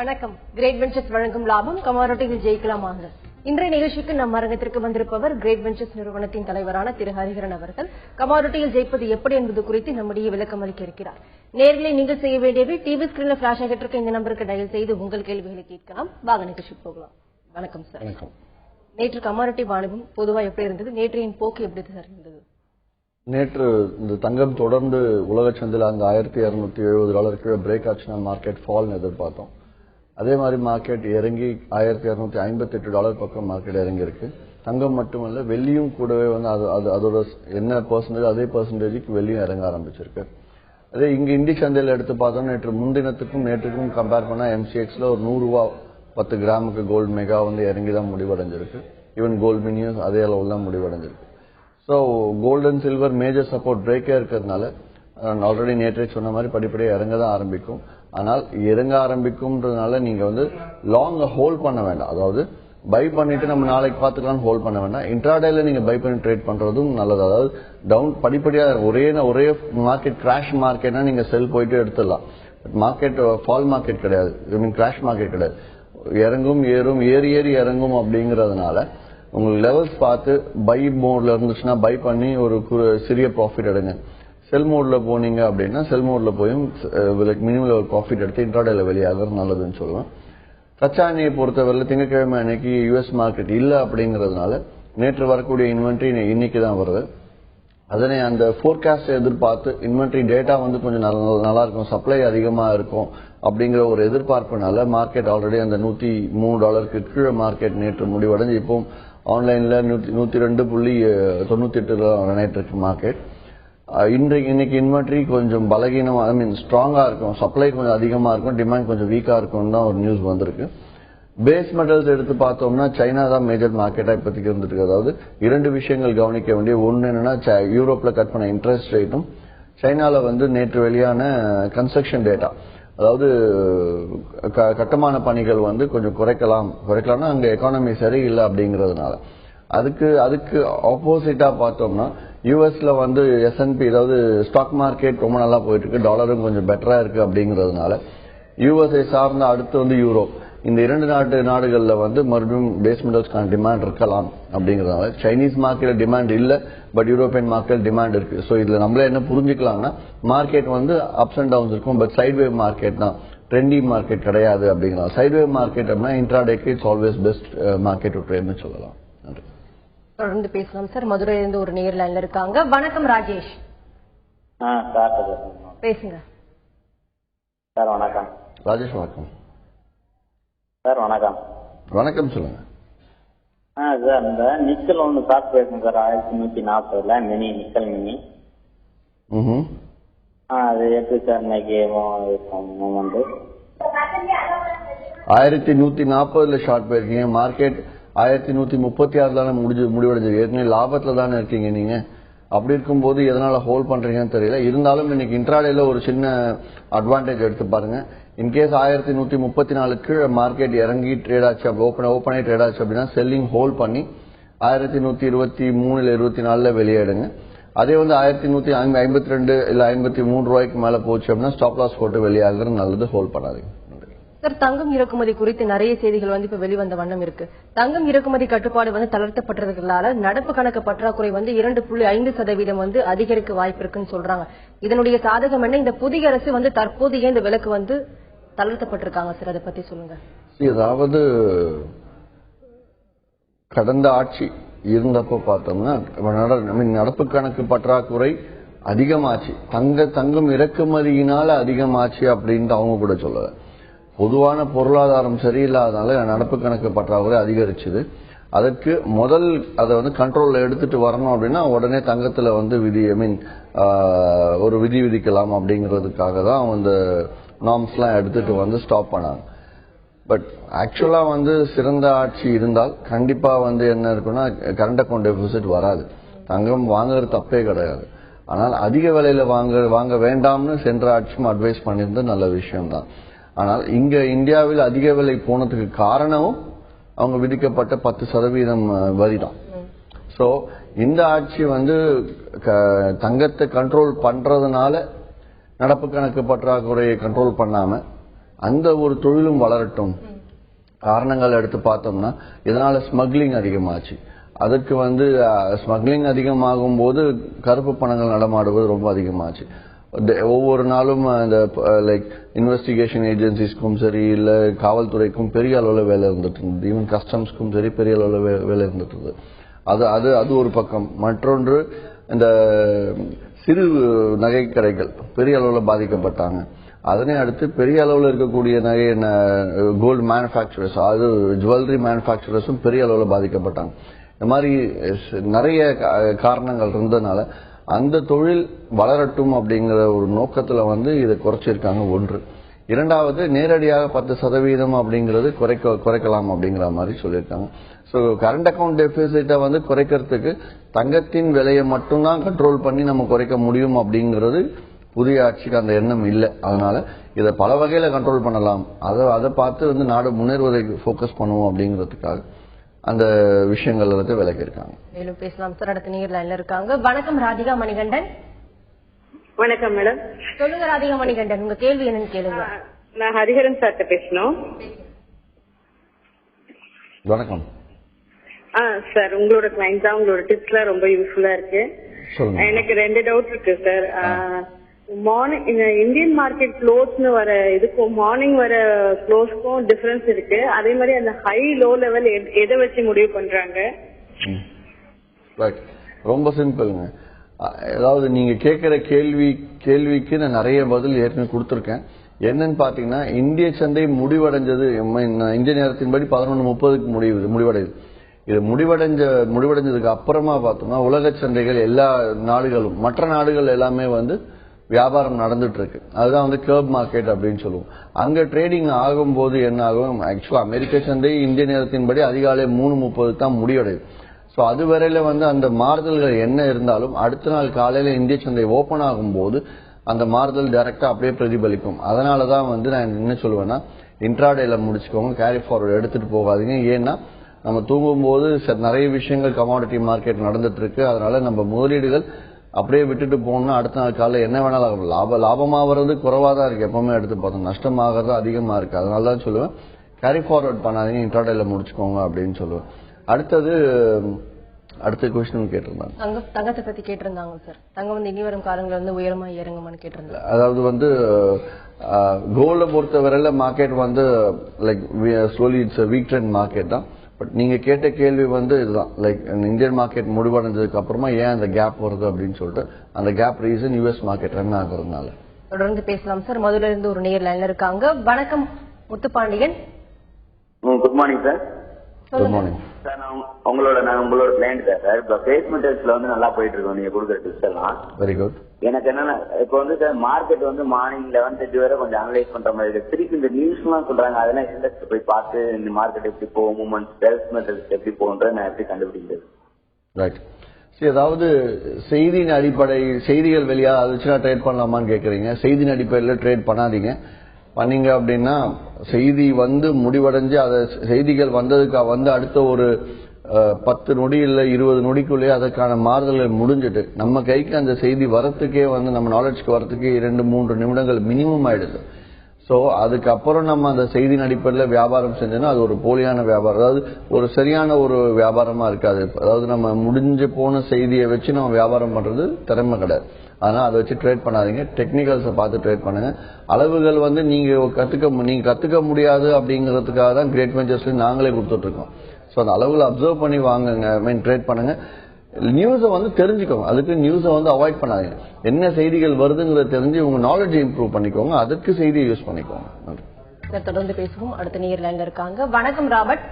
வணக்கம். Great ventures வழங்கும் லாபம் கமாடிட்டியில் ஜெயிக்கலாமாங்க. இன்றைய நிகழ்ச்சிக்கு நம் அரங்கத்திற்கு வந்திருப்பவர் கிரேட் வெஞ்சர்ஸ் நிறுவனத்தின் தலைவரான திரு ஹரிஹரன் அவர்கள். கமாடிட்டியில் ஜெயிப்பது எப்படி என்பது குறித்து நம்முடைய விளக்கம் அளிக்க இருக்கிறார். நேர்களை நீங்கள் செய்ய வேண்டியது டிவி ஸ்கிரீன்ல பிளாஷ் ஆகிட்டு இருக்க இந்த நம்பருக்கு டயல் செய்து உங்கள் கேள்விகளை கேட்கலாம். வாங்க நிகழ்ச்சி போகலாம். வணக்கம் சார். நேற்று கமாடிட்டி வாணிபம் பொதுவா எப்படி இருந்தது? நேற்றையின் போக்கு எப்படி சார் இருந்தது? நேற்று இந்த தங்கம் தொடர்ந்து உலக சந்தையில் அங்க $1270 பிரேக் ஆச்சுன்னா மார்க்கெட் ஃபால்னு எதிர்பார்த்தோம். அதே மாதிரி மார்க்கெட் இறங்கி $1258 பக்கம் மார்க்கெட் இறங்கி இருக்கு. தங்கம் மட்டுமல்ல, வெள்ளியும் கூடவே வந்து அதோட என்ன பெர்சன்டேஜ் அதே பெர்சன்டேஜுக்கு வெள்ளியும் இறங்க ஆரம்பிச்சிருக்கு. அதே இங்க இந்திய சந்தையில் எடுத்து பார்த்தோம், நேற்று முன்தினத்துக்கும் நேற்றுக்கும் கம்பேர் பண்ணா MCXல ஒரு $100 10 கிராமுக்கு கோல்டு மெகா வந்து இறங்கி தான் முடிவடைஞ்சிருக்கு. ஈவன் கோல்டு மினியும் அதே அளவு தான் முடிவடைஞ்சிருக்கு. So gold and silver major support பிரேக்கே இருக்கிறதுனால ஆல்ரெடி நேற்றே சொன்ன மாதிரி படிப்படியாக இறங்க தான் ஆரம்பிக்கும். ஆனால் இறங்க ஆரம்பிக்கும்ன்றதுனால நீங்க வந்து லாங் ஹோல்ட் பண்ண வேண்டாம். அதாவது பை பண்ணிட்டு நம்ம நாளைக்கு பார்த்துக்கலாம் ஹோல்ட் பண்ண வேண்டாம். இன்ட்ராடேல நீங்க பை பண்ணி ட்ரேட் பண்றதும் நல்லது. அதாவது டவுன் படிப்படியா ஒரே மார்க்கெட் கிராஷ் மார்க்கெட்னா நீங்க செல் போயிட்டு எடுத்துடலாம். மார்க்கெட் ஃபால் மார்க்கெட் கிடையாது, கிராஷ் மார்க்கெட் கிடையாது. இறங்கும் ஏறும் ஏறி இறங்கும் அப்படிங்கறதுனால உங்களுக்கு லெவல்ஸ் பார்த்து பை மோட்ல இருந்துச்சுன்னா பை பண்ணி ஒரு சிறிய ப்ராஃபிட் எடுங்க. செல் மோட்ல போனீங்க அப்படின்னா செல் மோட்ல போயும் மினிமம் லெவல் ப்ராஃபிட் எடுத்து இன்ட்ராடேல வெளியாகிறது நல்லதுன்னு சொல்லுவேன். கச்சா எண்ணெயை பொறுத்தவரை திங்கட்கிழமை அன்னைக்கு யூஎஸ் மார்க்கெட் இல்ல அப்படிங்கறதுனால நேற்று வரக்கூடிய இன்வென்ட்ரி இன்னைக்கு தான் வருது. அதனை அந்த போர்காஸ்ட் எதிர்பார்த்து இன்வென்ட்ரி டேட்டா வந்து கொஞ்சம் நல்லா இருக்கும், சப்ளை அதிகமா இருக்கும் அப்படிங்கிற ஒரு எதிர்பார்ப்புனால மார்க்கெட் ஆல்ரெடி அந்த $103 கீழே மார்க்கெட் நேற்று முடிவடைஞ்சு இப்போ ஆன்லைன்ல 102.98 நேற்று இருக்கு மார்க்கெட். இன்னைக்கு இன்வென்ட்ரி கொஞ்சம் பலகீனமா ஸ்ட்ராங்கா இருக்கும், சப்ளை கொஞ்சம் அதிகமா இருக்கும், டிமாண்ட் கொஞ்சம் வீக்கா இருக்கும் தான் ஒரு நியூஸ் வந்திருக்கு. பேஸ் மெட்டல்ஸ் எடுத்து பார்த்தோம்னா சைனா தான் மேஜர் மார்க்கெட்டா இப்போதைக்கு இருந்துட்டு இருக்கு. அதாவது இரண்டு விஷயங்கள் கவனிக்க வேண்டிய ஒன்னு என்னன்னா, யூரோப்ல கட் பண்ண இன்ட்ரெஸ்ட் ரேட்டும் சைனால வந்து நேற்று வெளியான கன்ஸ்ட்ரக்ஷன் டேட்டா, அதாவது கட்டுமான பணிகள் வந்து கொஞ்சம் குறைக்கலாம்னா அங்க எக்கானமி சரியில்லை அப்படிங்கறதுனால. அதுக்கு ஆப்போசிட்டா பார்த்தோம்னா யூஎஸ்ல வந்து S&P, அதாவது ஸ்டாக் மார்க்கெட் ரொம்ப நல்லா போயிட்டு இருக்கு, டாலரும் கொஞ்சம் பெட்டரா இருக்கு அப்படிங்கறதுனால யூஎஸ்ஐ சார்ந்த அடுத்து வந்து யூரோப், இந்த இரண்டு நாடுகள்ல வந்து மறுபடியும் பேஸ் மெட்டல்ஸ்க்கான டிமாண்ட் இருக்கலாம் அப்படிங்கறதுனால. சைனீஸ் மார்க்கெட் டிமாண்ட் இல்ல, பட் யூரோப்பியன் மார்க்கெட் டிமாண்ட் இருக்கு. சோ இதுல நம்மள என்ன புரிஞ்சுக்கலாம்னா, மார்க்கெட் வந்து அப்ஸ் அண்ட் டவுன்ஸ் இருக்கும், பட் சைட்வேவ் மார்க்கெட் தான், ட்ரெண்டி மார்க்கெட் கிடையாது அப்படிங்கலாம். சைட்வேவ் மார்க்கெட் அப்படின்னா இன்ட்ராடேக்கு it's always best market to ட்ரேட்னு சொல்லலாம். நன்றி. தொடர்ந்து பேசலாம் சார். மதுரையில இருந்து ஒரு நேர் லைன்ல இருக்காங்க. வணக்கம் ராஜேஷ். பேசுங்க சார். வணக்கம் ராஜேஷ். வணக்கம் சார். வணக்கம். வணக்கம், சொல்லுங்க. சார், இந்த நிக்கல் ஒன்று ஸ்டார்ட் பேசுங்க சார், 1140 மினி நிக்கல் மினி. அது எப்படி சார் இன்னைக்கு மூமெண்ட்? 1140 ஷார்ட் போயிருக்கீங்க. மார்க்கெட் 1136 முடிவடைஞ்சது. ஏற்கனவே லாபத்துல தானே இருக்கீங்க நீங்க. அப்படி இருக்கும்போது எதனால ஹோல்ட் பண்றீங்கன்னு தெரியல. இருந்தாலும் இன்னைக்கு இன்ட்ராடேல ஒரு சின்ன அட்வான்டேஜ் எடுத்து பாருங்க. இன்கேஸ் 1134 மார்க்கெட் இறங்கி ட்ரேட் ஆச்சு, ஓப்பனாகி ட்ரேட் ஆச்சு அப்படின்னா செல்லிங் ஹோல்ட் பண்ணி 1123 24 வெளியேடுங்க. அதே வந்து 1152 இல்ல $53 மேல போச்சு அப்படின்னா ஸ்டாப் லாஸ் போட்டு வெளியாகிறது நல்லது, ஹோல்ட் பண்ணாதீங்க. சார், தங்கம் இறக்குமதி குறித்து நிறைய செய்திகள் வந்து இப்ப வெளிவந்த வண்ணம் இருக்கு. தங்கம் இறக்குமதி கட்டுப்பாடு வந்து தளர்த்தப்பட்டதுனால நடப்பு கணக்கு பற்றாக்குறை வந்து 2.5% வந்து அதிகரிக்க வாய்ப்பு இருக்குன்னு சொல்றாங்க. இதனுடைய சாதகம் என்ன? இந்த புதிய அரசு வந்து தற்போதைய இந்த விலக்கு வந்து தளர்த்தப்பட்டிருக்காங்க சார், அதை பத்தி சொல்லுங்க. அதாவது கடந்த ஆட்சி இருந்தப்போ பார்த்தோம்னா நடப்பு கணக்கு பற்றாக்குறை அதிகமாச்சு, தங்கம் இறக்குமதியினால அதிகமாச்சு அப்படின்ட்டு அவங்க கூட சொல்லல. பொதுவான பொருளாதாரம் சரியில்லாதனால நடப்பு கணக்கு பற்றாக்குறை அதிகரிச்சுது. அதற்கு முதல் அதை வந்து கண்ட்ரோல்ல எடுத்துட்டு வரணும் அப்படின்னா உடனே தங்கத்துல வந்து ஒரு விதி விதிக்கலாம் அப்படிங்கிறதுக்காக தான் அந்த நார்ம்ஸ் எல்லாம் எடுத்துட்டு வந்து ஸ்டாப் பண்ணாங்க. பட் ஆக்சுவலா வந்து சிறந்த ஆட்சி இருந்தால் கண்டிப்பா வந்து என்ன இருக்குன்னா கரண்ட் அக்கௌண்ட் டெபிசிட் வராது. தங்கம் வாங்குறது தப்பே கிடையாது. ஆனால் அதிக விலையில வாங்க வேண்டாம்னு சென்ற ஆட்சியும் அட்வைஸ் பண்ணியிருந்தது நல்ல விஷயம் தான். ஆனால் இங்க இந்தியாவில் அதிக விலை போனதுக்கு காரணமும் அவங்க விதிக்கப்பட்ட 10% வரி தான். சோ இந்த ஆட்சி வந்து தங்கத்தை கண்ட்ரோல் பண்றதுனால நடப்பு கணக்கு பற்றாக்குறையை கண்ட்ரோல் பண்ணாம அந்த ஒரு தொழிலும் வளரட்டும். காரணங்கள் எடுத்து பார்த்தோம்னா இதனால ஸ்மக்லிங் அதிகமாச்சு. அதுக்கு ஸ்மக்லிங் அதிகமாகும் போது கருப்பு பணங்கள் நடமாடுவது ரொம்ப அதிகமாச்சு. ஒவ்வொரு நாளும் இந்த லைக் இன்வெஸ்டிகேஷன் ஏஜென்சிஸ்க்கும் சரி இல்ல காவல்துறைக்கும் பெரிய அளவுல வேலை இருந்துட்டு இருந்தது. ஈவன் கஸ்டம்ஸ்க்கும் சரி பெரிய அளவுல வேலை இருந்துட்டு இருந்தது. அது ஒரு பக்கம். மற்றொன்று இந்த சிறு நகை கடைகள் பெரிய அளவுல பாதிக்கப்பட்டாங்க. அதனை அடுத்து பெரிய அளவுல இருக்கக்கூடிய நகை கோல்டு மேனுஃபேக்சரர்ஸ், அது ஜுவல்லரி மேனுஃபேக்சரர்ஸும் பெரிய அளவுல பாதிக்கப்பட்டாங்க. இந்த மாதிரி நிறைய காரணங்கள் இருந்ததுனால அந்த தொழில் வளரட்டும் அப்படிங்கிற ஒரு நோக்கத்துல இதை குறைச்சிருக்காங்க. ஒன்று. இரண்டாவது, நேரடியாக 10% அப்படிங்கிறது குறைக்கலாம் அப்படிங்கிற மாதிரி சொல்லியிருக்காங்க. ஸோ கரண்ட் அக்கௌண்ட் டெபிசிட்டை குறைக்கிறதுக்கு தங்கத்தின் விலையை மட்டும்தான் கண்ட்ரோல் பண்ணி நம்ம குறைக்க முடியும் அப்படிங்கிறது புதிய ஆட்சிக்கு அந்த எண்ணம் இல்லை. அதனால இதை பல வகையில கண்ட்ரோல் பண்ணலாம். அதை பார்த்து நாடு முன்னேறுவதை போக்கஸ் பண்ணுவோம் அப்படிங்கிறதுக்காக அந்த விஷயங்கள் விலகி இருக்காங்க. மேலும் பேசலாம் சார். அடுத்த நேர் லைன்ல இருக்காங்க. வணக்கம் ராதிகா மணிகண்டன். வணக்கம் மேடம். சொல்லுங்க ராதிகா மணிகண்டன், உங்க கேள்வி என்னன்னு கேளுங்க. நான் ஹரிஹரன் சார்ட்ட பேசணும். வணக்கம் சார், உங்களோட கிளைண்ட் தான், உங்களோட டிப்ஸ்லாம் ரொம்ப யூஸ்ஃபுல்லா இருக்கு. எனக்கு 2 டவுட் இருக்கு சார். மார்னிங் இந்தியன் மார்க்கெட் க்ளோஸ்னு வர இதுக்கும் மார்னிங் வர க்ளோஸ்க்கும் டிஃபரன்ஸ் இருக்கு. அதே மாதிரி அந்த ஹை லோ லெவல் எதை வச்சு முடிவு பண்றாங்க? ரொம்ப சிம்பிள்ங்க. அதாவது நீங்க கேட்கிற கேள்விக்கு நான் நிறைய பதில் ஏற்கனவே கொடுத்திருக்கேன். என்னன்னு பாத்தீங்கன்னா, இந்திய சந்தை முடிவடைஞ்சது இந்திய நேரத்தின்படி 11:30க்கு முடிவடையுது. இது முடிவடைஞ்சதுக்கு அப்புறமா பார்த்தோம்னா உலக சந்தைகள் எல்லா நாடுகளும் மற்ற நாடுகள் எல்லாமே வியாபாரம் நடந்துட்டு இருக்கு. அதுதான் கர்ப் மார்க்கெட் அப்படின்னு சொல்லுவோம். அங்க ட்ரேடிங் ஆகும்போது என்ன ஆகும், ஆக்சுவலா அமெரிக்க சந்தை இந்திய நேரத்தின்படி அதிகாலை 3:30 தான் முடிவடையுது. ஸோ அது வரையில அந்த மாறுதல்கள் என்ன இருந்தாலும் அடுத்த நாள் காலையில இந்திய சந்தை ஓபன் ஆகும் போது அந்த மாறுதல் டைரக்டா அப்படியே பிரதிபலிக்கும். அதனாலதான் நான் என்ன சொல்லுவேன்னா, இன்ட்ராடேல முடிச்சுக்கோங்க, கேரி ஃபார்வர்ட் எடுத்துட்டு போகாதீங்க. ஏன்னா நம்ம தூங்கும் போது நிறைய விஷயங்கள் கமாடிட்டி மார்க்கெட் நடந்துட்டு இருக்கு. அதனால நம்ம முதலீடுகள் அப்படியே விட்டுட்டு போகணும்னா அடுத்த நாள் காலையில் என்ன வேணாலும் லாபமாகிறது குறைவா தான் இருக்கு. எப்பவுமே எடுத்து பார்த்தோம், நஷ்டமாகிறது அதிகமா இருக்கு. அதனால தான் சொல்லுவேன், கேரி ஃபார்வர்ட் பண்ணாதீங்க, இன்ட்ராடேல முடிச்சுக்கோங்க அப்படின்னு சொல்லுவேன். அடுத்த கொஸ்டின் கேட்டிருந்தாங்க. தங்கத்தை பத்தி கேட்டிருந்தாங்க சார். தங்கம் இனி வரும் காலங்களில் உயரமா இறங்குமான்னு கேட்டிருந்தாங்க. அதாவது கோல்ட பொறுத்தவரையில market like slowly it's week trend market தான். பட் நீங்க கேட்ட கேள்வி இதுதான், லைக் இந்தியன் மார்க்கெட் முடிவடைஞ்சதுக்கு அப்புறமா ஏன் அந்த கேப் வருது அப்படின்னு சொல்லிட்டு, அந்த gap reason US market run ஆகுறதுனால. தொடர்ந்து பேசலாம் சார். மதுரையில இருந்து ஒரு நேர் லைன்ல இருக்காங்க. வணக்கம் Muthupandian. Good morning sir. Good morning sir. நான் உங்களோட கிளைண்ட் சார். இப்ப ஃபேஸ் மெட்டல்ஸ்ல நல்லா போயிட்டு இருக்கோம் நீங்க கொடுக்குற டிப்ஸ் எல்லாம். Very good. எனக்கு என்னன்னா, இப்ப சார் மார்க்கெட் மார்னிங் 11:30 வரை கொஞ்சம் அனலைஸ் பண்ற மாதிரி இருக்கு. திருப்பி இந்த நியூஸ் எல்லாம் சொல்றாங்க, அதெல்லாம் இண்டஸ்ட்ரி போய் பார்த்து இந்த மார்க்கெட் எப்படி போகும், மூவ்மெண்ட் ஃபேஸ் மெட்டல்ஸ் எப்படி போகும்ன்றத நான் எப்படி கண்டுபிடிக்கிறது? ரைட். அதாவது செய்தியின் அடிப்படை செய்திகள் வெளியா அதுச்சுன்னா ட்ரேட் பண்ணலாமான்னு கேக்குறீங்க. செய்தியின் அடிப்படையில் ட்ரேட் பண்ணாதீங்க. பண்ணீங்க அப்படின்னா செய்தி முடிவடைஞ்சு அதை செய்திகள் வந்ததுக்கு அடுத்த ஒரு 10 நொடி இல்ல 20 நொடிக்குள்ளேயே அதற்கான மாறுதல்கள் முடிஞ்சிட்டு நம்ம கைக்கு அந்த செய்தி வரத்துக்கே நம்ம நாலேஜ்க்கு வரத்துக்கே 2-3 நிமிடங்கள் மினிமம் ஆயிடுது. சோ அதுக்கப்புறம் நம்ம அந்த செய்தியின் அடிப்படையில் வியாபாரம் செஞ்சோம்னா அது ஒரு போலியான வியாபாரம், அதாவது ஒரு சரியான ஒரு வியாபாரமா இருக்காது. அதாவது நம்ம முடிஞ்சு போன செய்தியை வச்சு நம்ம வியாபாரம் பண்றது திறமை கிடையாது. அதனால அதை வச்சு ட்ரேட் பண்ணாதீங்க. டெக்னிக்கல்ஸை பார்த்து ட்ரேட் பண்ணுங்க. அளவுகள் நீங்க கத்துக்க முடியாது அப்படிங்கிறதுக்காக தான் கிரேட் வெஞ்சர்ஸ்ல நாங்களே கொடுத்துட்டு இருக்கோம். ஸோ அந்த அளவுகளை அப்சர்வ் பண்ணி வாங்குங்க, ட்ரேட் பண்ணுங்க. நியூஸை தெரிஞ்சுக்கோங்க. அதுக்கு நியூஸை அவாய்ட் பண்ணாதீங்க. என்ன செய்திகள் வருதுங்கிறத தெரிஞ்சு உங்க நாலேஜ் இம்ப்ரூவ் பண்ணிக்கோங்க. அதுக்கு செய்தியை யூஸ் பண்ணிக்கோங்க. தொடர்ந்து பேசுவோம். அடுத்த நேர் லைன்ல இருக்காங்க. வணக்கம் ராபர்ட்.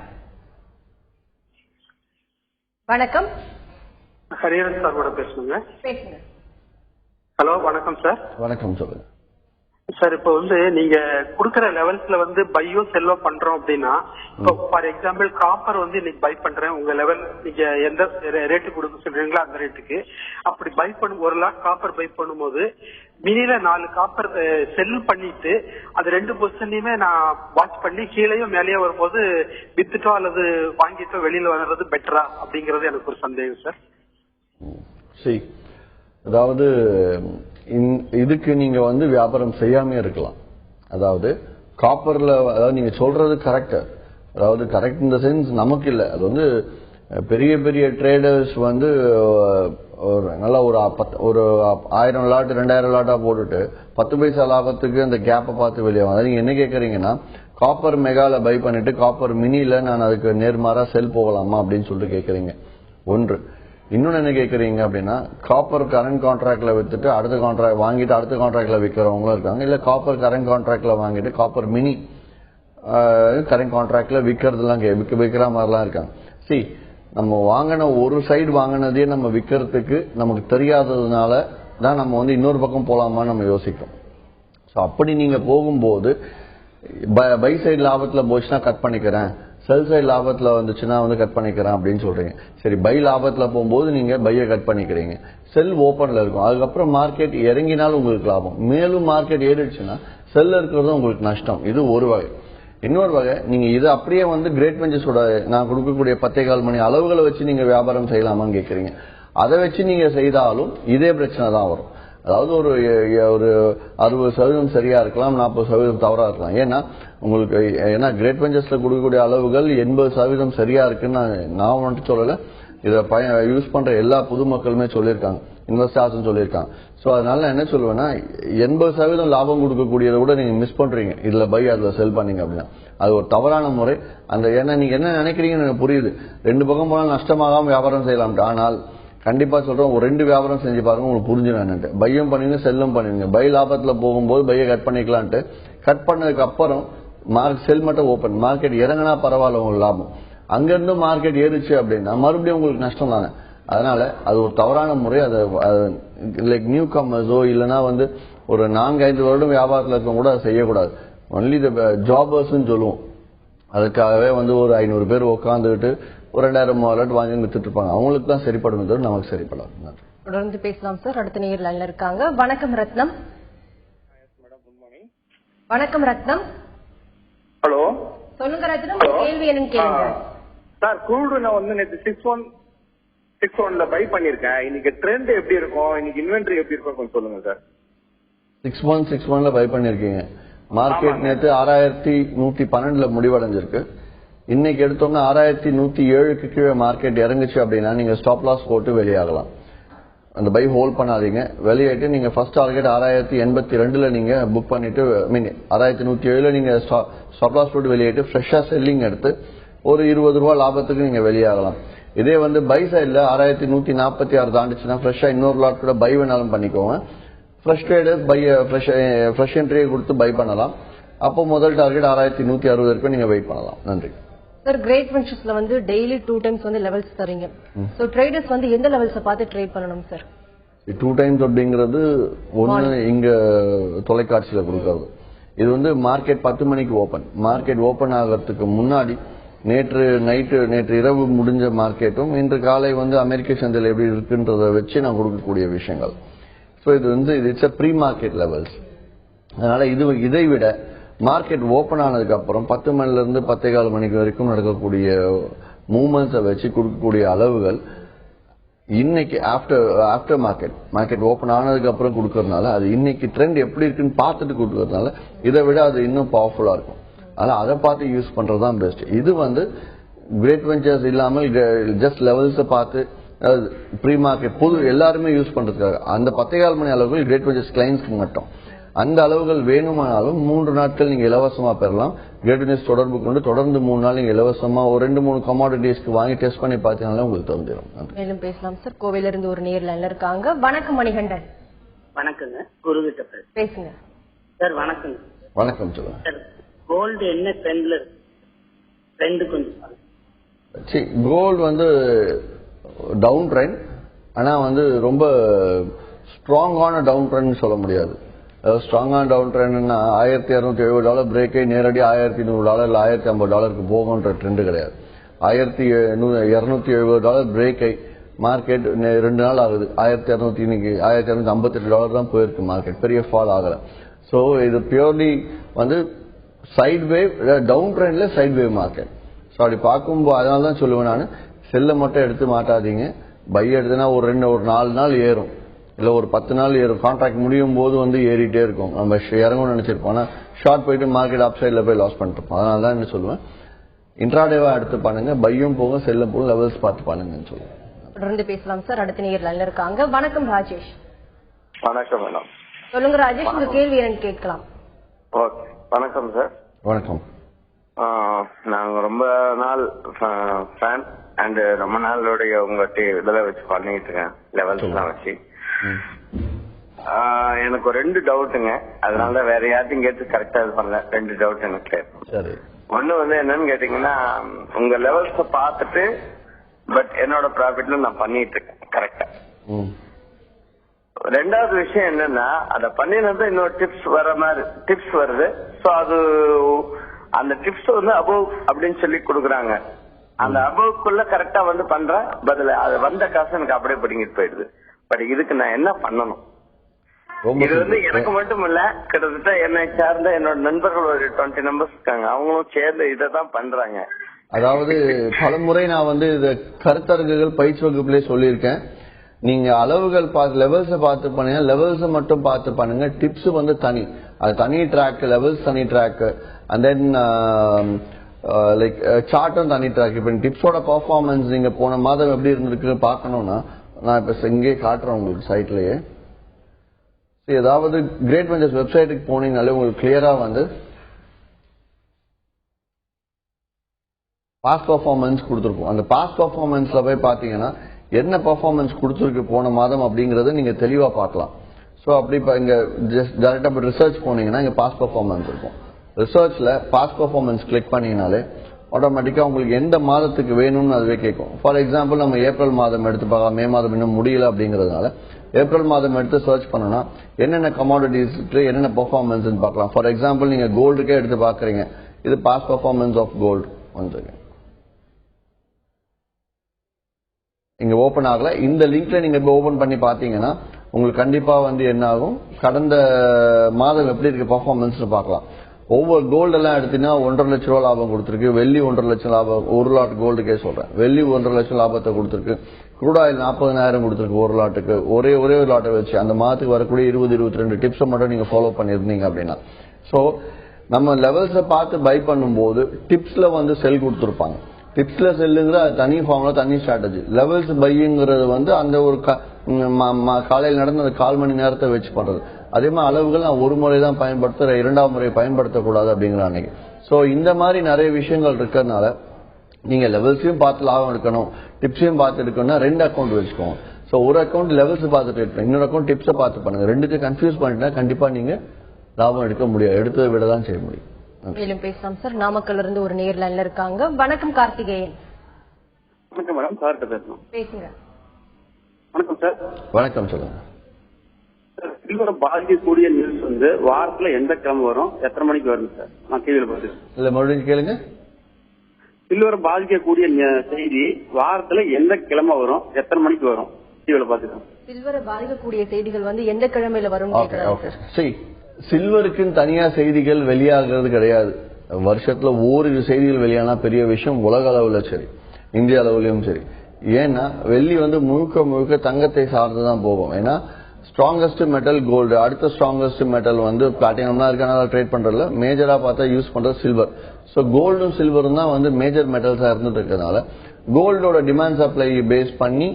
வணக்கம். ஹரிஹரன் சார் கூட பேசணுங்க. பேசுங்க. ஹலோ, வணக்கம் சார். வணக்கம், சொல்லுங்க சார். இப்போ நீங்க குடுக்கற லெவல்ஸ்ல பையோ செல்லோ பண்றோம் அப்படின்னா, இப்போ ஃபார் எக்ஸாம்பிள் காப்பர் இன்னைக்கு பை பண்றேன், உங்க லெவல் நீங்க எந்த ரேட்டு கொடுக்க சொல்றீங்களோ அந்த ரேட்டுக்கு அப்படி பை பண்ணும். 1 லாக் காப்பர் பை பண்ணும்போது மினில 4 காப்பர் செல் பண்ணிட்டு அது 2 பொசிஷன்லயுமே நான் வாட்ச் பண்ணி கீழேயும் மேலேயும் வரும்போது வித்துட்டோ அல்லது வாங்கிட்டோ வெளியில வர்றது பெட்டரா அப்படிங்கறது எனக்கு ஒரு சந்தேகம் சார். சரி, அதாவது இதுக்கு நீங்க வியாபாரம் செய்யாம இருக்கலாம். அதாவது காப்பர்ல அதாவது நீங்க சொல்றது கரெக்ட், அதாவது கரெக்ட் இந்த சென்ஸ் நமக்கு இல்லை. அது வந்து பெரிய பெரிய ட்ரேடர்ஸ் வந்து நல்லா ஒரு 1000 லாட் 2000 லாட்டா போட்டுட்டு 10 பைசா லாபத்துக்கு அந்த கேப்பை பார்த்து வெளியாகும். அதாவது நீங்க என்ன கேட்கறீங்கன்னா, காப்பர் மெகால பை பண்ணிட்டு காப்பர் மினில நான் அதுக்கு நேர்மாறா செல் போகலாமா அப்படின்னு சொல்லிட்டு கேட்கறீங்க. ஒன்று. இன்னொன்னு என்ன கேட்கறீங்க அப்படின்னா, காப்பர் கரண்ட் கான்ட்ராக்ட்ல வித்துட்டு அடுத்த கான்ட்ராக்ட் வாங்கிட்டு அடுத்த கான்ட்ராக்ட்ல விற்கிறவங்களும் இருக்காங்க. இல்ல காப்பர் கரண்ட் கான்ட்ராக்ட்ல வாங்கிட்டு காப்பர் மினி கரண்ட் கான்ட்ராக்ட்ல விற்கிறதுலாம் விற்கிற மாதிரிலாம் இருக்காங்க. சி, நம்ம வாங்கின ஒரு சைடு வாங்கினதே நம்ம விற்கிறதுக்கு நமக்கு தெரியாததுனால தான் நம்ம வந்து இன்னொரு பக்கம் போலாமான்னு நம்ம யோசிக்கிறோம். ஸோ அப்படி நீங்க போகும்போது பை சைடு லாபத்துல போச்சுன்னா கட் பண்ணிக்கிறேன், செல் சைடு லாபத்துல வந்துச்சுன்னா வந்து கட் பண்ணிக்கிறேன் அப்படின்னு சொல்றீங்க. சரி, பை லாபத்துல போகும்போது நீங்க பையை கட் பண்ணிக்கிறீங்க, செல் ஓப்பன்ல இருக்கும். அதுக்கப்புறம் மார்க்கெட் இறங்கினாலும் உங்களுக்கு லாபம், மேலும் மார்க்கெட் ஏறிடுச்சுன்னா செல்ல இருக்கிறது உங்களுக்கு நஷ்டம். இது ஒரு வகை. இன்னொரு வகை, நீங்க இது அப்படியே வந்து கிரேட் வெஞ்சர்ஸோட நான் கொடுக்கக்கூடிய 10.25 மணி அளவுகளை வச்சு நீங்க வியாபாரம் செய்யலாமான்னு கேட்கறீங்க. அதை வச்சு நீங்க செய்தாலும் இதே பிரச்சனை தான் வரும். அதாவது ஒரு 60% சரியா இருக்கலாம், 40% தவறா இருக்கலாம். ஏன்னா கிரேட் வெஞ்சர்ஸ்ல கொடுக்கக்கூடிய அளவுகள் 80% சரியா இருக்குன்னு நான் வந்துட்டு சொல்லல, இதை யூஸ் பண்ற எல்லா பொதுமக்களுமே சொல்லியிருக்காங்க, இன்வெஸ்டர்ஸ் சொல்லியிருக்காங்க. ஸோ அதனால நான் என்ன சொல்லுவேன்னா, 80% லாபம் கொடுக்கக்கூடியதை கூட நீங்க மிஸ் பண்றீங்க இதுல பை அதுல செல் பண்ணீங்க அப்படின்னா. அது ஒரு தவறான முறை. ஏன்னா நீங்க என்ன நினைக்கிறீங்கன்னு எனக்கு புரியுது, 2 பக்கம் போனாலும் நஷ்டமாகாம வியாபாரம் செய்யலாம். ஆனால் கண்டிப்பா சொல்றேன், ஒரு 2 வியாபாரம் செஞ்சு பாருங்க, உங்களுக்கு புரிஞ்சுன்னு. பையும் பண்ணுவீங்க, செல்லும் பண்ணுவீங்க. பை லாபத்துல போகும்போது பையை கட் பண்ணிக்கலான்ட்டு கட் பண்ணதுக்கு அப்புறம் செல் மட்டும் ஓப்பன், மார்க்கெட் இறங்கினா பரவாயில்ல உங்களுக்கு லாபம், அங்கிருந்து மார்க்கெட் ஏறிச்சு அப்படின்னா மறுபடியும் உங்களுக்கு நஷ்டம் தானே. அதனால அது ஒரு தவறான முறை. அது லைக் நியூ கம்மர்ஸோ இல்லைன்னா வந்து ஒரு 4-5 வருடம் வியாபாரத்தில் இருக்கவங்க கூட அதை செய்யக்கூடாது. ஒன்லி த ஜாபர்ஸ் சொல்லுவோம். அதுக்காகவே வந்து ஒரு 500 பேர் உட்காந்துக்கிட்டு ஒரு 2000-3000 வாங்கி வித்துட்டு இருப்பாங்க. அவங்களுக்கு தான் சரிப்படும், நமக்கு சரிப்படாது. தொடர்ந்து பேசலாம் சார். அடுத்த நேயர் லைன்ல இருக்காங்க. வணக்கம் ரத்னம். வணக்கம் ரத்னம். ஹலோ, சொல்லுங்க ரத்னம், கேள்வி என்னன்னு கேளுங்க சார். குரூடு நான் வந்து நேற்று 6.1 பை பண்ணிருக்கேன். இன்னைக்கு ட்ரெண்ட் எப்படி இருக்கும், இன்னைக்கு இன்வென்டரி எப்படி இருக்கும் கொஞ்சம் சொல்லுங்க சார். 6.1 பை பண்ணிருக்கீங்க. மார்க்கெட் நேற்று 6112 முடிவடைஞ்சிருக்கு. இன்னைக்கு எடுத்தோம்னா 6107க்கு கீழே மார்க்கெட் இறங்குச்சு அப்படின்னா நீங்க ஸ்டாப் லாஸ் போட்டு வெளியாகலாம். அந்த பை ஹோல்ட் பண்ணாதீங்க. வெளியாயிட்டு நீங்க ஃபர்ஸ்ட் டார்கெட் 6082ல நீங்க புக் பண்ணிட்டு 6107ல நீங்க ஸ்டாப் லாஸ் போட்டு வெளியாயிட்டு ஃப்ரெஷ்ஷா செல்லிங் எடுத்து ஒரு 20 ரூபாய் லாபத்துக்கு நீங்க வெளியாகலாம். இதே வந்து பை சைட்ல 6146 தாண்டிச்சுன்னா ஃப்ரெஷ்ஷா இன்னொரு லாட் கூட பை வேணாலும் பண்ணிக்கோங்க. ஃப்ரெஷ் ட்ரேடர்ஸ் பை ஃப்ரெஷ் என்ட்ரியை கொடுத்து பை பண்ணலாம். அப்போ முதல் டார்கெட் 6160 வரைக்கும் நீங்க வெயிட் பண்ணலாம். நன்றி சார். கிரேட் வெஞ்சர்ஸ்ல வந்து டெய்லி 2 டைம்ஸ் வந்து லெவல்ஸ் தரீங்க. சோ ட்ரேடர்ஸ் வந்து எந்த லெவல்ஸை பார்த்து ட்ரேட் பண்ணணும் சார்? 2 டைம்ஸ் அப்படிங்கிறது ஒன்னு இங்க தொலைக்காட்சியில கொடுக்கறது. இது வந்து மார்க்கெட் 10 மணிக்கு ஓபன். மார்க்கெட் ஓபன் ஆகிறதுக்கு முன்னாடி நேற்று இரவு முடிஞ்ச மார்க்கெட்டும் இன்று காலை வந்து அமெரிக்க சந்தையில் எப்படி இருக்குன்றத வச்சு நான் கொடுக்கக்கூடிய விஷயங்கள். ஸோ இது வந்து இட்ஸ் ப்ரீ மார்க்கெட் லெவல்ஸ். அதனால இதை விட மார்க்கெட் ஓபன் ஆனதுக்கு அப்புறம் 10 மணில இருந்து 10:15 மணிக்கு வரைக்கும் நடக்கக்கூடிய மூவ்மெண்ட்ஸை வச்சு கொடுக்கக்கூடிய அளவுகள் இன்னைக்கு ஆஃப்டர் மார்க்கெட் ஓபன் ஆனதுக்கு அப்புறம் கொடுக்கறதுனால அது இன்னைக்கு ட்ரெண்ட் எப்படி இருக்குன்னு பார்த்துட்டு கொடுக்கறதுனால இதை விட அது இன்னும் பவர்ஃபுல்லா இருக்கும். அதனால அதை பார்த்து யூஸ் பண்றதுதான் பெஸ்ட். இது வந்து கிரேட் வெஞ்சர்ஸ் இல்லாமல் ஜஸ்ட் லெவல்ஸை பார்த்து ப்ரீ மார்க்கெட் பொது எல்லாருமே யூஸ் பண்றதுக்காக அந்த 10:15 மணி அளவுகள் கிரேட் வெஞ்சர்ஸ் கிளைண்ட்ஸ்க்கு மட்டும். அந்த அளவுகள் வேணுமானாலும் 3 நாட்கள் நீங்க இலவசமா பெறலாம். கிரேட் வெஞ்சர்ஸ் தொடர்பு கொண்டு தொடர்ந்து 3 நாள் நீங்க இலவசமா ஒரு 2-3 கமாடிட்டிஸ்க்கு வாங்கி டெஸ்ட் பண்ணி பார்த்தீங்கன்னா உங்களுக்கு தெரிஞ்சிடும். மேலும் பேசலாம் சார். கோவையில இருந்து ஒரு நேயர் லைன்ல இருக்காங்க. வணக்கம் மணிகண்டன். வணக்கங்க, குருகிட்ட பேசுங்க சார். வணக்கங்க. வணக்கம் சொல்லுங்க சார். கோல்டு என்ன ட்ரெண்ட்ல ட்ரெண்ட் கொஞ்சம் கோல்டு வந்து டவுன் ட்ரெண்ட், ஆனா வந்து ரொம்ப ஸ்ட்ராங்கான டவுன் ட்ரெண்ட் சொல்ல முடியாது. ஸ்ட்ராங்கான டவுன் ட்ரெண்ட்னா $1270 பிரேக்கை நேரடி $1100 இல்ல $1050 போகும்ன்ற ட்ரெண்ட் கிடையாது. $1270 பிரேக்கை மார்க்கெட் 2 நாள் ஆகுது. 1200 இன்னைக்கு $1258 தான் போயிருக்கு மார்க்கெட், பெரிய ஃபால் ஆகல. சோ இது பியூர்லி வந்து சைட் வேவ், டவுன் ட்ரெண்ட்ல சைட் வேவ் மார்க்கெட். ஸோ அப்படி பார்க்கும்போது அதனால தான் சொல்லுவேன் நான், செல்லை மட்டும் எடுத்து மாட்டாதீங்க. பை எடுத்துனா ஒரு 4 நாள் ஏறும், இல்ல ஒரு 10 நாள் கான்ட்ராக்ட் முடியும் போது வந்து ஏறிட்டே இருக்கும். நம்ம இறங்கணும்னு நினைச்சிருப்போம், ஆனா ஷார்ட் போயிட்டு மார்க்கெட் அப் சைட்ல போய் லாஸ் பண்ணிருப்போம். அதனால தான் என்ன சொல்லுவேன், இன்ட்ராடேவா எடுத்து பண்ணுங்க, பையும் போகும் செல்லும் போகும், லெவல்ஸ் பார்த்து பண்ணுங்கன்னு சொல்லுவேன். தொடர்ந்து பேசலாம் சார். அடுத்த நேயர் லைன்ல இருக்காங்க. வணக்கம் ராஜேஷ். வணக்கம் மேடம். சொல்லுங்க ராஜேஷ், உங்க கேள்வி என்னன்னு கேட்கலாம். ஓகே, வணக்கம் சார். வணக்கம். நாங்க ரொம்ப நாள் ஃபேன் அண்ட் ரொம்ப நாளோடைய உங்கள்கிட்ட இதெல்லாம் வச்சு பண்ணிட்டு இருக்கேன், லெவல்ஸ் எல்லாம் வச்சு. எனக்கு ஒரு 2 டவுட்டுங்க, அதனால வேற யார்ட்டையும் கேட்டு கரெக்டா இது பண்ணல. 2 டவுட் எனக்கு. ஒண்ணு வந்து என்னன்னு கேட்டீங்கன்னா, உங்க லெவல்ஸ பார்த்துட்டு பட் என்னோட ப்ராஃபிட்ல நான் பண்ணிட்டு இருக்கேன் கரெக்டா. ரெண்டாவது விஷயம் என்னன்னா, அத பண்ணினது இன்னொரு டிப்ஸ் வர மாதிரி டிப்ஸ் வருது. சோ அது அந்த டிப்ஸ் வந்து அபவ் அப்படின்னு சொல்லி கொடுக்குறாங்க. அந்த அபவுக்குள்ள கரெக்டா வந்து பண்றேன், பதில அது வந்த காசு எனக்கு அப்படியே பிடிங்கிட்டு போயிடுது. பட் இதுக்கு நான் என்ன பண்ணணும்? இது வந்து எனக்கு மட்டும் இல்ல, கிட்டத்தட்ட என்னை சார்ந்த என்னோட நண்பர்கள் ஒரு 20 நம்பர்ஸ் இருக்காங்க, அவங்களும் சேர்ந்து இதை தான் பண்றாங்க. அதாவது பலமுறை நான் வந்து இத கருத்தரங்குகள் பயிற்சி வகுப்புலேயே சொல்லியிருக்கேன். நீங்க அளவுகள் பார்த்து லெவல்ஸ பார்த்து பண்ணுங்க, லெவல்ஸ மட்டும் பார்த்து பண்ணுங்க. டிப்ஸ் வந்து தனி, அது தனி ட்ராக், லெவல்ஸ் தனி ட்ராக், அண்ட் தென் லைக் சார்ட்டும் தனி ட்ராக். இப்ப டிப்ஸோட பெர்ஃபார்மன்ஸ் நீங்க போன மாதம் எப்படி இருந்திருக்கு பார்க்கணும்னா, நான் இப்ப இங்கே காட்டுறேன் உங்களுக்கு சைட்லயே. ஏதாவது கிரேட் வெஞ்சர்ஸ் வெப்சைட்டுக்கு போனீங்கனாலே உங்களுக்கு கிளியரா வந்து பாஸ்ட் பெர்ஃபார்மன்ஸ் கொடுத்துருக்கும். அந்த பாஸ்ட் பெர்ஃபார்மன்ஸ்ல போய் பாத்தீங்கன்னா என்ன பெர்ஃபார்மன்ஸ் கொடுத்துருக்கு போன மாதம் அப்படிங்கறத நீங்க தெளிவா பார்க்கலாம். சோ அப்படி இங்க ஜஸ்ட் டைரக்டா ரிசர்ச் போனீங்கன்னா இங்க பாஸ்ட் பெர்ஃபார்மன்ஸ் இருக்கும். ரிசர்ச்ல பாஸ்ட் பெர்ஃபார்மன்ஸ் கிளிக் பண்ணீங்கனாலே ஆட்டோமேட்டிக்கா உங்களுக்கு எந்த மாதத்துக்கு வேணும்னு அதுவே கேட்கும். ஃபார் எக்ஸாம்பிள் நம்ம ஏப்ரல் மாதம் எடுத்து பார்க்கலாம், மே மாதம் இன்னும் முடியல அப்படிங்கறதுனால ஏப்ரல் மாதம் எடுத்து சர்ச் பண்ணனா என்னென்ன கமாடிட்டிஸ்க்கு என்னென்ன பெர்ஃபார்மன்ஸ் பார்க்கலாம். ஃபார் எக்ஸாம்பிள் நீங்க கோல்டுக்கே எடுத்து பாக்குறீங்க, இது பாஸ்ட் பெர்ஃபார்மன்ஸ் ஆஃப் கோல்டு வந்து இங்க ஓபன் ஆகல. இந்த லிங்க்ல நீங்க ஓபன் பண்ணி பாத்தீங்கன்னா உங்களுக்கு கண்டிப்பா வந்து என்ன ஆகும், கடந்த மாதம் எப்படி இருக்கு பெர்ஃபார்மன்ஸ் பார்க்கலாம். ஒவ்வொரு கோல்டு எல்லாம் எடுத்தீங்கன்னா 1.5 லட்சம் ரூபாய் லாபம் கொடுத்திருக்கு, வெள்ளி 1.5 லட்சம் லாபம், ஒரு லாட் கோல்டுக்கே சொல்றேன், வெள்ளி 1.5 லட்சம் லாபத்தை கொடுத்திருக்கு, க்ரூட் ஆயில் 40,000 கொடுத்திருக்கு ஒரு லாட்டுக்கு. ஒரே ஒரு லாட்டை வச்சு அந்த மாதத்துக்கு வரக்கூடிய 20-22 டிப்ஸை மட்டும் நீங்க ஃபாலோ பண்ணிருந்தீங்க அப்படின்னா. சோ நம்ம லெவல்ஸை பார்த்து பை பண்ணும்போது டிப்ஸ்ல வந்து செல் கொடுத்துருப்பாங்க. டிப்ஸ்ல செல்லுங்கிற தனி ஃபார்முலா, தனி ஸ்ட்ராட்டஜி. லெவல்ஸ் பைங்கிறது வந்து அந்த ஒரு காலையில் நடந்த அந்த 1/4 மணி நேரத்தை வச்சு பண்றது. அதே மாதிரி அளவுகள் நான் ஒரு முறை தான் பயன்படுத்த, 2ஆம் முறை பயன்படுத்தக்கூடாது அப்படிங்கிற அன்னைக்கு. சோ இந்த மாதிரி நிறைய விஷயங்கள் இருக்கிறதுனால நீங்க லெவல்ஸையும் பார்த்து லாபம் எடுக்கணும், டிப்ஸையும் பார்த்து எடுக்கணும்னா 2 அக்கௌண்ட் வச்சுக்கோங்க. சோ ஒரு அக்கௌண்ட் லெவல்ஸ் பார்த்துட்டு எடுக்கணும், இன்னொரு அக்கௌண்ட் டிப்ஸை பார்த்து பண்ணுங்க. ரெண்டுத்தையும் கன்ஃபியூஸ் பண்ணிட்டா கண்டிப்பா நீங்க லாபம் எடுக்க முடியாது, எடுத்து விட தான் செய்ய முடியும். மேலும் பேசலாம் சார். நாமக்கல்ல இருந்து ஒரு நேர் லைன்ல இருக்காங்க. வணக்கம் கார்த்திகேயன். வணக்கம் மேடம், சார்கிட்ட பேசணும். பேசுங்க. வணக்கம் சார். வணக்கம், சொல்லுங்க. சில்வரை பாதிக்கக்கூடிய நியூஸ் வந்து வாரத்துல எந்த கிழமை வரும், எத்தனை மணிக்கு வரும் சார்? நான் டிவியில பார்த்துருக்கேன். இல்ல மறுபடியும் கேளுங்க. சில்வரை பாதிக்கக்கூடிய செய்தி வாரத்துல எந்த கிழமை வரும், எத்தனை மணிக்கு வரும், டிவியில பார்த்துருக்கேன். சில்வரை பாதிக்கக்கூடிய செய்திகள் வந்து எந்த கிழமையில வரும்? சில்வருக்குன்னு தனியா செய்திகள் வெளியாகிறது கிடையாது. வருஷத்துல ஓரிரு செய்திகள் வெளியானா பெரிய விஷயம். உலக அளவுல சரி, இந்திய அளவுலயும் சரி. ஏன்னா வெள்ளி வந்து முழுக்க முழுக்க தங்கத்தை சார்ந்துதான் போகும். ஏன்னா ஸ்ட்ராங்கஸ்ட் மெட்டல் கோல்டு, அடுத்த ஸ்ட்ராங்கஸ்ட் மெட்டல் வந்து பிளாட்டினம் தான் இருக்கனால ட்ரேட் பண்றதுல மேஜரா பார்த்தா யூஸ் பண்றது சில்வர். சோ கோல்டும் சில்வரும் தான் வந்து மேஜர் மெட்டல்ஸா இருந்துட்டு இருக்கிறதுனால கோல்டோட டிமாண்ட் சப்ளை பேஸ் பண்ணி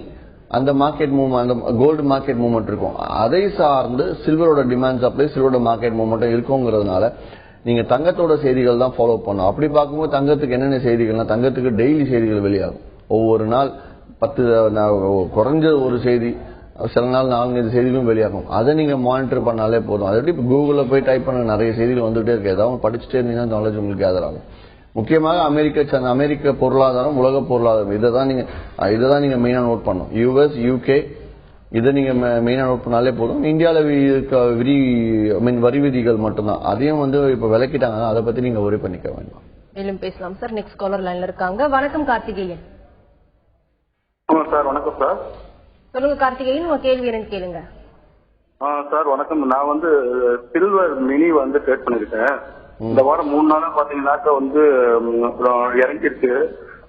அந்த மார்க்கெட் மூவ்மெண்ட், அந்த கோல்டு மார்க்கெட் மூவ்மெண்ட் இருக்கும். அதை சார்ந்து சில்வரோட டிமாண்ட் சப்ளை, சில்வரோட மார்க்கெட் மூவ்மெண்ட் இருக்குங்கிறதுனால நீங்க தங்கத்தோட செய்திகள் தான் ஃபாலோ பண்ணும். அப்படி பார்க்கும்போது தங்கத்துக்கு என்னென்ன செய்திகள்னா, தங்கத்துக்கு டெய்லி செய்திகள் வெளியாகும். ஒவ்வொரு நாள் 10 குறைஞ்ச ஒரு செய்தி, சில நாள் 4-5 செய்திகளும் வெளியாகும். அதை நீங்க மானிட்டர் பண்ணாலே போதும். அதை எப்படி கூகுள்ல போய் டைப் பண்ண நிறைய செய்திகள் வந்துட்டே இருக்கு. ஏதாவது படிச்சுட்டே இருந்தீங்கன்னா நாலேஜ் உங்களுக்கு கேதர் ஆகும். முக்கியமாக அமெரிக்க பொருளாதாரம், உலக பொருளாதாரம், இதை நீங்க மெயினா நோட் பண்ணும். யூஎஸ், யூகே, இதை நீங்க மெயினா நோட் பண்ணாலே போதும். இந்தியாவில் வரி விதிகள் மட்டும்தான், அதையும் வந்து இப்ப விலக்கிட்டாங்க, அதை பத்தி நீங்க ஒரே பண்ணிக்க வேண்டாம். மேலும் பேசலாம் சார். நெக்ஸ்ட் காலர் லைன்ல இருக்காங்க. வணக்கம் கார்த்திகேயன். சார் வணக்கம் சார். சொல்லுங்க கார்த்திகேயன், உங்க கேள்வி என்னன்னு கேளுங்க. சார் வணக்கம். நான் வந்து சில்வர் மினி வந்து ட்ரேட் பண்ணிருக்கேன். இந்த வாரம் 3 நாளா பாத்தீங்கன்னாக்க வந்து இறங்கிருக்கு.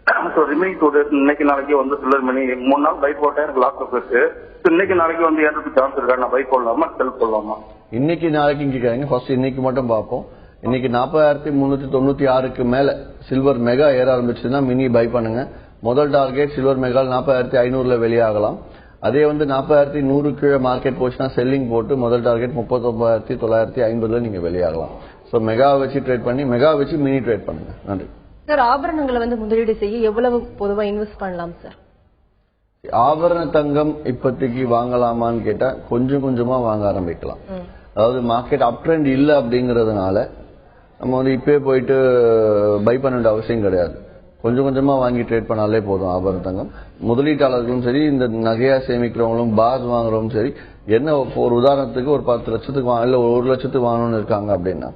ஸோ ரிமைனிங் 2 days இன்னைக்கு நாளைக்கு வந்து சில்லர் மணி 3 நாள் பை போட்டேன் எனக்கு லாஸ் ஆஃப் இருக்கு. இன்னைக்கு நாளைக்கு வந்து ஏறதுக்கு சான்ஸ் இருக்கா? நான் பை போடலாமா செல் போடலாமா? இன்னைக்கு நாளைக்கு கேட்கறாங்க. ஃபர்ஸ்ட் இன்னைக்கு மட்டும் பார்ப்போம். இன்னைக்கு 40,396க்கு மேல சில்வர் மெகா ஏற ஆரம்பிச்சுன்னா மினி பை பண்ணுங்க. முதல் டார்கெட் சில்வர் மெகா 40,500ல வெளியாகலாம். அதே வந்து 40,100 கீழே மார்க்கெட் போச்சுன்னா செல்லிங் போட்டு முதல் டார்கெட் 39,950ல நீங்க வெளியாகலாம். ஸோ மெகா வச்சு ட்ரேட் பண்ணி மெகா வச்சு மினி ட்ரேட் பண்ணுங்க. நன்றி சார். ஆபரணங்களை வந்து முதலீடு செய்ய எவ்வளவு பொதுவா இன்வெஸ்ட் பண்ணலாம் சார்? ஆபரண தங்கம் இப்போதைக்கு வாங்கலாமான்னு கேட்டா கொஞ்சம் கொஞ்சமா வாங்க ஆரம்பிக்கலாம். அதாவது மார்க்கெட் அப் ட்ரெண்ட் இல்ல அப்படிங்கறதுனால நம்ம வந்து இப்பவே போயிட்டு பை பண்ண வேண்டிய அவசியம் கிடையாது. கொஞ்சம் கொஞ்சமா வாங்கி ட்ரேட் பண்ணாலே போதும். ஆபரண தங்கம் முதலீட்டாளர்களும் சரி, இந்த நகையா சேமிக்கிறவங்களும் பாஸ் வாங்குறவங்களும் சரி, என்ன ஒரு உதாரணத்துக்கு ஒரு 10 லட்சத்துக்கு இல்ல 1 லட்சத்துக்கு வாங்கணும்னு இருக்காங்க அப்படின்னா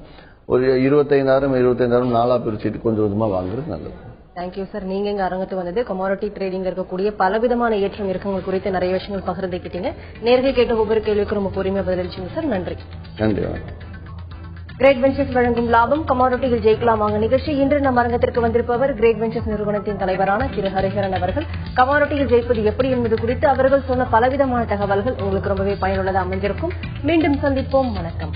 ஒரு 25,000 நாளா பிரிச்சுட்டு கொஞ்சம் கொஞ்சமா வாங்குறது நல்லது. Thank you sir. நீங்க இங்க அரங்கத்துக்கு வந்தது கமாடிட்டி ட்ரேடிங் இருக்கக்கூடிய பலவிதமான ஏற்றம் இறக்கங்கள் குறித்து நிறைய விஷயங்கள் பகிர்ந்துக்கிட்டீங்க. நேர்களை கேட்ட ஒவ்வொரு கேள்விக்கும் ரொம்ப பொறுமையா பதிலளிச்சீங்க சார். நன்றி. நன்றி. கிரேட் வெஞ்சர்ஸ் வழங்கும் லாபம் கமாடிட்டியில் ஜெயிக்கலாம் வாங்க நிகழ்ச்சி. இன்று நம் அரங்கத்திற்கு வந்திருப்பவர் கிரேட் வெஞ்சர்ஸ் நிறுவனத்தின் தலைவரான திரு ஹரிஹரன் அவர்கள். கமாடிட்டியில் ஜெயிப்பது எப்படி என்பது குறித்து அவர்கள் சொன்ன பலவிதமான தகவல்கள் உங்களுக்கு ரொம்பவே பயனுள்ளதாக அமைந்திருக்கும். மீண்டும் சந்திப்போம். வணக்கம்.